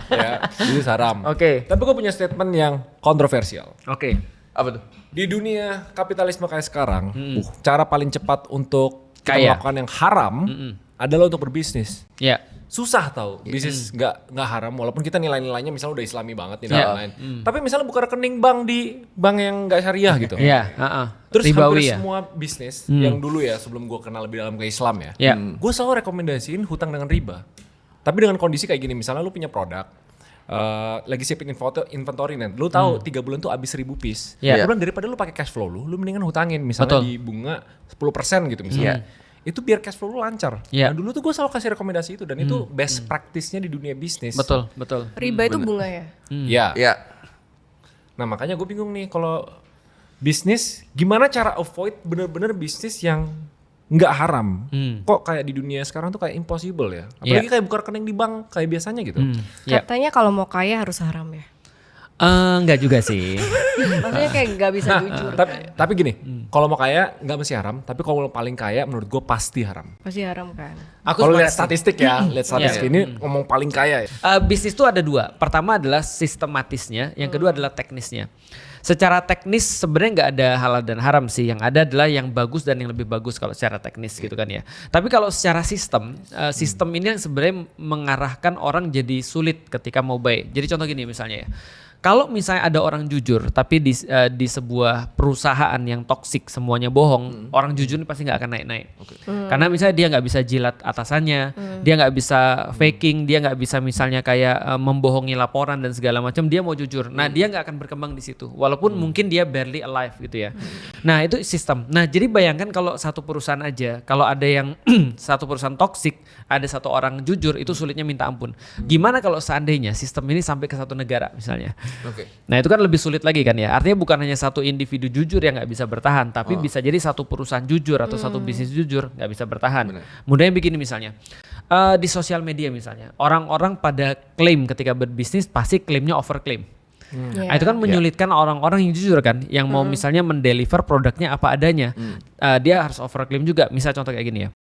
Ya, bisnis haram. Oke. Tapi gue punya statement yang kontroversial. Oke. Apa tuh? Di dunia kapitalisme kayak sekarang, cara paling cepat untuk kita Kaya. melakukan yang haram adalah untuk berbisnis. Ya. Susah tau, bisnis nggak haram walaupun kita nilai-nilainya misalnya udah islami banget nih Iya. lain. Tapi misalnya buka rekening bank di bank yang nggak syariah gitu. Iya, Terus ribawi hampir ya. semua bisnis yang dulu ya sebelum gue kenal lebih dalam ke Islam ya, Ya. gue selalu rekomendasiin hutang dengan riba. Tapi dengan kondisi kayak gini, misalnya lu punya produk, lagi siapin inventory nih, lu tahu 3 bulan tuh habis 1.000 piece. Ya. Gue bilang daripada lu pakai cash flow lu mendingan hutangin misalnya Betul. di bunga 10% gitu misalnya. Itu biar cash flow lu lancar. Iya. Nah dulu tuh gue selalu kasih rekomendasi itu dan itu best practice-nya di dunia bisnis. Betul, betul. Riba itu bunga ya? Ya. Ya. Nah makanya gue bingung nih kalau bisnis gimana cara avoid bener-bener bisnis yang nggak haram. Kok kayak di dunia sekarang tuh kayak impossible ya. Apalagi kayak buka rekening di bank kayak biasanya gitu. Ya. Katanya kalau mau kaya harus haram ya? Enggak juga sih. Maksudnya kayak nggak bisa jujur kan? Tapi gini, kalau mau kaya nggak mesti haram. Tapi kalau paling kaya menurut gue pasti haram. Pasti haram kan? Kalau lihat statistik ya, lihat statistik ini ngomong paling kaya ya. Bisnis itu ada dua. Pertama adalah sistematisnya, yang kedua adalah teknisnya. Secara teknis sebenarnya nggak ada halal dan haram sih. Yang ada adalah yang bagus dan yang lebih bagus kalau secara teknis gitu kan ya. Tapi kalau secara sistem, sistem ini yang sebenarnya mengarahkan orang jadi sulit ketika mau baik. Jadi contoh gini misalnya ya. Kalau misalnya ada orang jujur, tapi di sebuah perusahaan yang toksik semuanya bohong, orang jujur ini pasti nggak akan naik-naik. Karena misalnya dia nggak bisa jilat atasannya, dia nggak bisa faking, dia nggak bisa misalnya kayak membohongi laporan dan segala macam. Dia mau jujur, nah dia nggak akan berkembang di situ. Walaupun mungkin dia barely alive gitu ya. Nah itu sistem. Nah jadi bayangkan kalau satu perusahaan aja, kalau ada yang satu perusahaan toksik, ada satu orang jujur, itu sulitnya minta ampun. Gimana kalau seandainya sistem ini sampai ke satu negara misalnya? Oke. Nah itu kan lebih sulit lagi kan ya. Artinya bukan hanya satu individu jujur yang nggak bisa bertahan, tapi bisa jadi satu perusahaan jujur atau satu bisnis jujur nggak bisa bertahan. Mudahnya begini misalnya, di sosial media misalnya, orang-orang pada klaim ketika berbisnis pasti klaimnya overclaim. Nah, itu kan menyulitkan orang-orang yang jujur kan, yang mau misalnya mendeliver produknya apa adanya, dia harus overclaim juga. Misal contoh kayak gini ya.